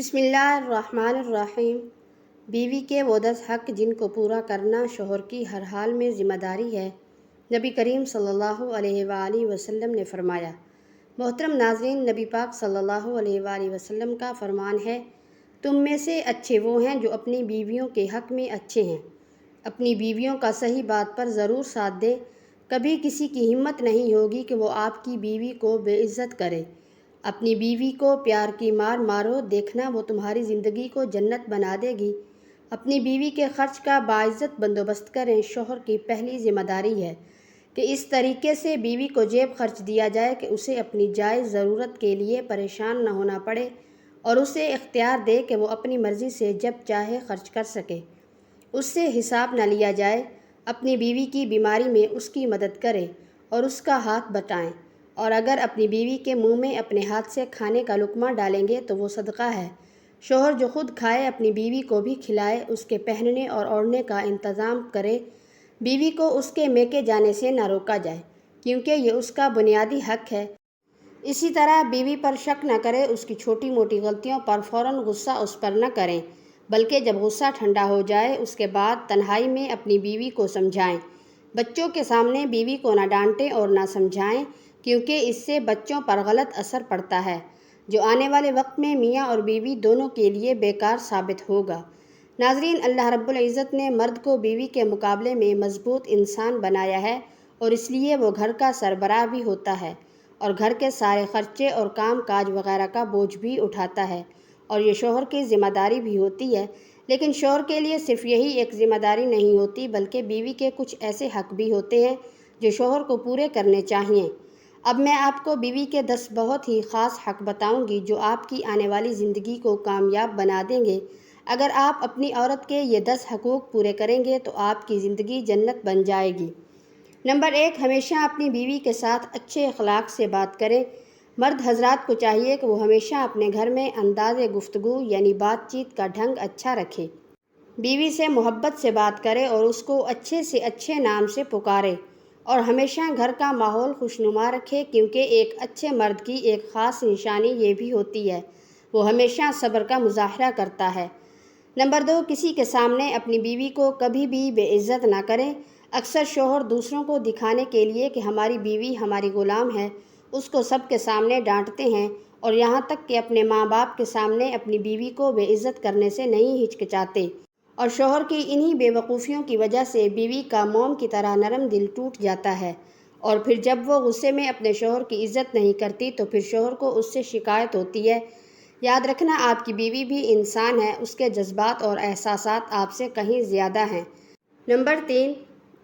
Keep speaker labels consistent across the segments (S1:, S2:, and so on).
S1: بسم اللہ الرحمن الرحیم۔ بیوی کے وہ 10 حق جن کو پورا کرنا شوہر کی ہر حال میں ذمہ داری ہے۔ نبی کریم صلی اللہ علیہ وآلہ وسلم نے فرمایا۔ محترم ناظرین، نبی پاک صلی اللہ علیہ وآلہ وسلم کا فرمان ہے، تم میں سے اچھے وہ ہیں جو اپنی بیویوں کے حق میں اچھے ہیں۔ اپنی بیویوں کا صحیح بات پر ضرور ساتھ دیں۔ کبھی کسی کی ہمت نہیں ہوگی کہ وہ آپ کی بیوی کو بے عزت کرے۔ اپنی بیوی کو پیار کی مار مارو، دیکھنا وہ تمہاری زندگی کو جنت بنا دے گی۔ اپنی بیوی کے خرچ کا باعزت بندوبست کریں۔ شوہر کی پہلی ذمہ داری ہے کہ اس طریقے سے بیوی کو جیب خرچ دیا جائے کہ اسے اپنی جائز ضرورت کے لیے پریشان نہ ہونا پڑے اور اسے اختیار دے کہ وہ اپنی مرضی سے جب چاہے خرچ کر سکے۔ اس سے حساب نہ لیا جائے۔ اپنی بیوی کی بیماری میں اس کی مدد کریں اور اس کا ہاتھ بٹائیں، اور اگر اپنی بیوی کے منہ میں اپنے ہاتھ سے کھانے کا لقمہ ڈالیں گے تو وہ صدقہ ہے۔ شوہر جو خود کھائے اپنی بیوی کو بھی کھلائے، اس کے پہننے اور اوڑھنے کا انتظام کرے۔ بیوی کو اس کے میکے جانے سے نہ روکا جائے، کیونکہ یہ اس کا بنیادی حق ہے۔ اسی طرح بیوی پر شک نہ کرے، اس کی چھوٹی موٹی غلطیوں پر فوراً غصہ اس پر نہ کریں، بلکہ جب غصہ ٹھنڈا ہو جائے اس کے بعد تنہائی میں اپنی بیوی کو سمجھائیں۔ بچوں کے سامنے بیوی کو نہ ڈانٹیں اور نہ سمجھائیں، کیونکہ اس سے بچوں پر غلط اثر پڑتا ہے، جو آنے والے وقت میں میاں اور بیوی دونوں کے لیے بیکار ثابت ہوگا۔ ناظرین، اللہ رب العزت نے مرد کو بیوی کے مقابلے میں مضبوط انسان بنایا ہے، اور اس لیے وہ گھر کا سربراہ بھی ہوتا ہے اور گھر کے سارے خرچے اور کام کاج وغیرہ کا بوجھ بھی اٹھاتا ہے، اور یہ شوہر کی ذمہ داری بھی ہوتی ہے۔ لیکن شوہر کے لیے صرف یہی ایک ذمہ داری نہیں ہوتی، بلکہ بیوی کے کچھ ایسے حق بھی ہوتے ہیں جو شوہر کو پورے کرنے چاہئیں۔ اب میں آپ کو بیوی کے 10 بہت ہی خاص حق بتاؤں گی جو آپ کی آنے والی زندگی کو کامیاب بنا دیں گے۔ اگر آپ اپنی عورت کے یہ 10 حقوق پورے کریں گے تو آپ کی زندگی جنت بن جائے گی۔ نمبر 1، ہمیشہ اپنی بیوی کے ساتھ اچھے اخلاق سے بات کریں۔ مرد حضرات کو چاہیے کہ وہ ہمیشہ اپنے گھر میں انداز گفتگو یعنی بات چیت کا ڈھنگ اچھا رکھے۔ بیوی سے محبت سے بات کرے اور اس کو اچھے سے اچھے نام سے پکارے، اور ہمیشہ گھر کا ماحول خوشنما رکھے، کیونکہ ایک اچھے مرد کی ایک خاص نشانی یہ بھی ہوتی ہے، وہ ہمیشہ صبر کا مظاہرہ کرتا ہے۔ نمبر 2، کسی کے سامنے اپنی بیوی کو کبھی بھی بے عزت نہ کریں۔ اکثر شوہر دوسروں کو دکھانے کے لیے کہ ہماری بیوی ہماری غلام ہے، اس کو سب کے سامنے ڈانٹتے ہیں، اور یہاں تک کہ اپنے ماں باپ کے سامنے اپنی بیوی کو بے عزت کرنے سے نہیں ہچکچاتے، اور شوہر کی انہی بے وقوفیوں کی وجہ سے بیوی کا موم کی طرح نرم دل ٹوٹ جاتا ہے، اور پھر جب وہ غصے میں اپنے شوہر کی عزت نہیں کرتی تو پھر شوہر کو اس سے شکایت ہوتی ہے۔ یاد رکھنا، آپ کی بیوی بھی انسان ہے، اس کے جذبات اور احساسات آپ سے کہیں زیادہ ہیں۔ نمبر 3،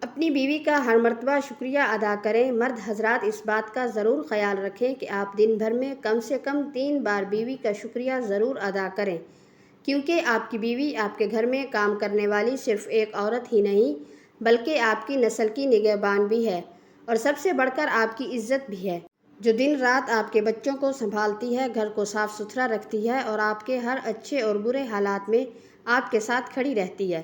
S1: اپنی بیوی کا ہر مرتبہ شکریہ ادا کریں۔ مرد حضرات اس بات کا ضرور خیال رکھیں کہ آپ دن بھر میں کم سے کم 3 بار بیوی کا شکریہ ضرور ادا کریں، کیونکہ آپ کی بیوی آپ کے گھر میں کام کرنے والی صرف ایک عورت ہی نہیں، بلکہ آپ کی نسل کی نگہبان بھی ہے، اور سب سے بڑھ کر آپ کی عزت بھی ہے، جو دن رات آپ کے بچوں کو سنبھالتی ہے، گھر کو صاف ستھرا رکھتی ہے، اور آپ کے ہر اچھے اور برے حالات میں آپ کے ساتھ کھڑی رہتی ہے۔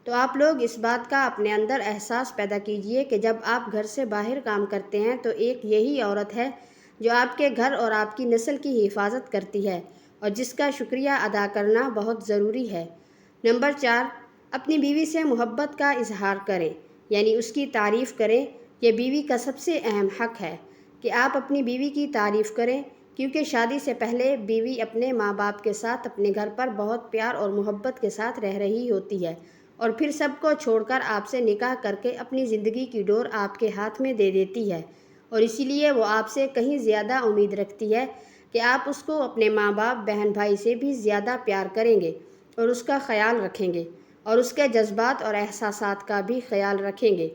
S1: تو آپ لوگ اس بات کا اپنے اندر احساس پیدا کیجئے کہ جب آپ گھر سے باہر کام کرتے ہیں تو ایک یہی عورت ہے جو آپ کے گھر اور آپ کی نسل کی حفاظت کرتی ہے، اور جس کا شکریہ ادا کرنا بہت ضروری ہے۔ نمبر 4، اپنی بیوی سے محبت کا اظہار کریں، یعنی اس کی تعریف کریں۔ یہ بیوی کا سب سے اہم حق ہے کہ آپ اپنی بیوی کی تعریف کریں، کیونکہ شادی سے پہلے بیوی اپنے ماں باپ کے ساتھ اپنے گھر پر بہت پیار اور محبت کے ساتھ رہ رہی ہوتی ہے، اور پھر سب کو چھوڑ کر آپ سے نکاح کر کے اپنی زندگی کی ڈور آپ کے ہاتھ میں دے دیتی ہے، اور اسی لیے وہ آپ سے کہیں زیادہ امید رکھتی ہے کہ آپ اس کو اپنے ماں باپ بہن بھائی سے بھی زیادہ پیار کریں گے اور اس کا خیال رکھیں گے، اور اس کے جذبات اور احساسات کا بھی خیال رکھیں گے۔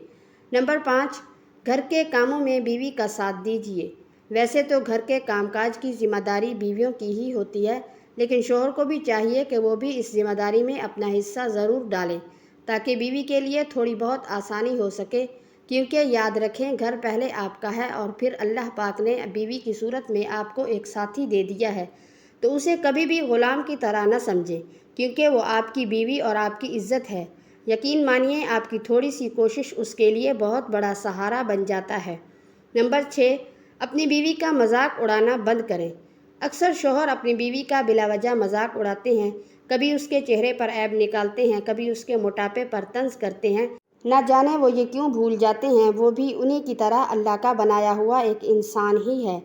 S1: نمبر 5، گھر کے کاموں میں بیوی کا ساتھ دیجیے۔ ویسے تو گھر کے کام کاج کی ذمہ داری بیویوں کی ہی ہوتی ہے، لیکن شوہر کو بھی چاہیے کہ وہ بھی اس ذمہ داری میں اپنا حصہ ضرور ڈالیں، تاکہ بیوی کے لیے تھوڑی بہت آسانی ہو سکے، کیونکہ یاد رکھیں گھر پہلے آپ کا ہے، اور پھر اللہ پاک نے بیوی کی صورت میں آپ کو ایک ساتھی دے دیا ہے، تو اسے کبھی بھی غلام کی طرح نہ سمجھیں، کیونکہ وہ آپ کی بیوی اور آپ کی عزت ہے۔ یقین مانیے آپ کی تھوڑی سی کوشش اس کے لیے بہت بڑا سہارا بن جاتا ہے۔ نمبر 6، اپنی بیوی کا مذاق اڑانا بند کریں۔ اکثر شوہر اپنی بیوی کا بلا وجہ مذاق اڑاتے ہیں، کبھی اس کے چہرے پر عیب نکالتے ہیں، کبھی اس کے موٹاپے پر طنز کرتے ہیں۔ نہ جانے وہ یہ کیوں بھول جاتے ہیں وہ بھی انہی کی طرح اللہ کا بنایا ہوا ایک انسان ہی ہے۔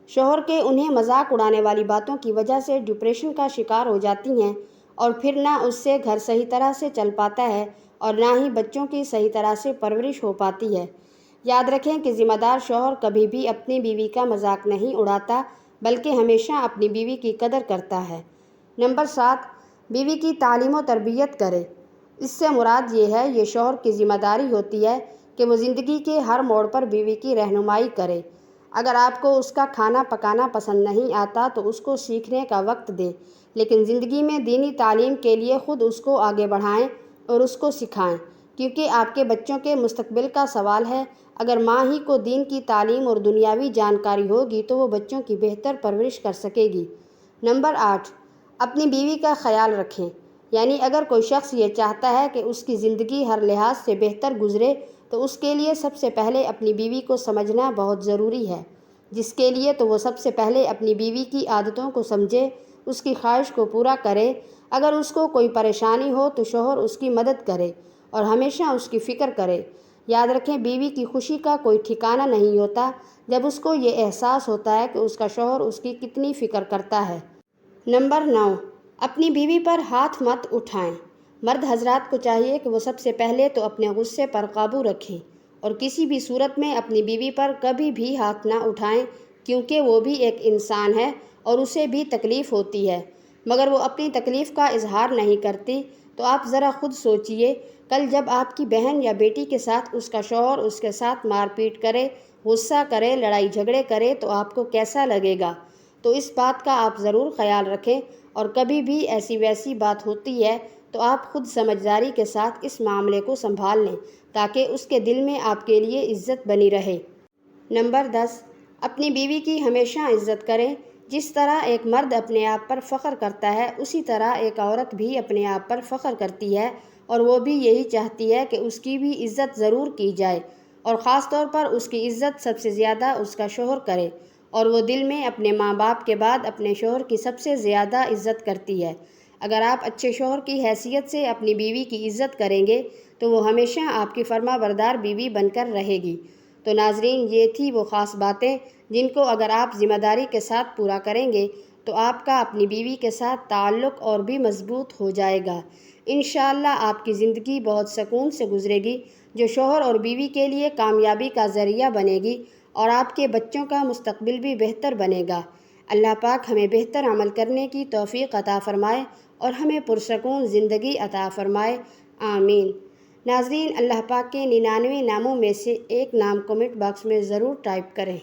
S1: شوہر کے انہیں مذاق اڑانے والی باتوں کی وجہ سے ڈپریشن کا شکار ہو جاتی ہیں، اور پھر نہ اس سے گھر صحیح طرح سے چل پاتا ہے اور نہ ہی بچوں کی صحیح طرح سے پرورش ہو پاتی ہے۔ یاد رکھیں کہ ذمہ دار شوہر کبھی بھی اپنی بیوی کا مذاق نہیں اڑاتا، بلکہ ہمیشہ اپنی بیوی کی قدر کرتا ہے۔ نمبر 7، بیوی کی تعلیم و تربیت کرے۔ اس سے مراد یہ شوہر کی ذمہ داری ہوتی ہے کہ وہ زندگی کے ہر موڑ پر بیوی کی رہنمائی کرے۔ اگر آپ کو اس کا کھانا پکانا پسند نہیں آتا تو اس کو سیکھنے کا وقت دیں، لیکن زندگی میں دینی تعلیم کے لیے خود اس کو آگے بڑھائیں اور اس کو سکھائیں، کیونکہ آپ کے بچوں کے مستقبل کا سوال ہے۔ اگر ماں ہی کو دین کی تعلیم اور دنیاوی جانکاری ہوگی تو وہ بچوں کی بہتر پرورش کر سکے گی۔ نمبر 8، اپنی بیوی کا خیال رکھیں۔ یعنی اگر کوئی شخص یہ چاہتا ہے کہ اس کی زندگی ہر لحاظ سے بہتر گزرے تو اس کے لیے سب سے پہلے اپنی بیوی کو سمجھنا بہت ضروری ہے، جس کے لیے تو وہ سب سے پہلے اپنی بیوی کی عادتوں کو سمجھے، اس کی خواہش کو پورا کرے۔ اگر اس کو کوئی پریشانی ہو تو شوہر اس کی مدد کرے اور ہمیشہ اس کی فکر کرے۔ یاد رکھیں بیوی کی خوشی کا کوئی ٹھکانہ نہیں ہوتا جب اس کو یہ احساس ہوتا ہے کہ اس کا شوہر اس کی کتنی فکر کرتا ہے۔ نمبر 9، اپنی بیوی پر ہاتھ مت اٹھائیں۔ مرد حضرات کو چاہیے کہ وہ سب سے پہلے تو اپنے غصے پر قابو رکھیں اور کسی بھی صورت میں اپنی بیوی پر کبھی بھی ہاتھ نہ اٹھائیں، کیونکہ وہ بھی ایک انسان ہے اور اسے بھی تکلیف ہوتی ہے، مگر وہ اپنی تکلیف کا اظہار نہیں کرتی۔ تو آپ ذرا خود سوچئے، کل جب آپ کی بہن یا بیٹی کے ساتھ اس کا شوہر اس کے ساتھ مار پیٹ کرے، غصہ کرے، لڑائی جھگڑے کرے تو آپ کو کیسا لگے گا؟ تو اس بات کا آپ ضرور خیال رکھیں، اور کبھی بھی ایسی ویسی بات ہوتی ہے تو آپ خود سمجھداری کے ساتھ اس معاملے کو سنبھال لیں تاکہ اس کے دل میں آپ کے لیے عزت بنی رہے۔ نمبر 10، اپنی بیوی کی ہمیشہ عزت کریں۔ جس طرح ایک مرد اپنے آپ پر فخر کرتا ہے، اسی طرح ایک عورت بھی اپنے آپ پر فخر کرتی ہے، اور وہ بھی یہی چاہتی ہے کہ اس کی بھی عزت ضرور کی جائے، اور خاص طور پر اس کی عزت سب سے زیادہ اس کا شوہر کرے، اور وہ دل میں اپنے ماں باپ کے بعد اپنے شوہر کی سب سے زیادہ عزت کرتی ہے۔ اگر آپ اچھے شوہر کی حیثیت سے اپنی بیوی کی عزت کریں گے تو وہ ہمیشہ آپ کی فرما بردار بیوی بن کر رہے گی۔ تو ناظرین، یہ تھی وہ خاص باتیں جن کو اگر آپ ذمہ داری کے ساتھ پورا کریں گے تو آپ کا اپنی بیوی کے ساتھ تعلق اور بھی مضبوط ہو جائے گا۔ انشاءاللہ آپ کی زندگی بہت سکون سے گزرے گی، جو شوہر اور بیوی کے لیے کامیابی کا ذریعہ بنے گی، اور آپ کے بچوں کا مستقبل بھی بہتر بنے گا۔ اللہ پاک ہمیں بہتر عمل کرنے کی توفیق عطا فرمائے اور ہمیں پرسکون زندگی عطا فرمائے، آمین۔ ناظرین، اللہ پاک کے 99 ناموں میں سے ایک نام کمنٹ باکس میں ضرور ٹائپ کریں۔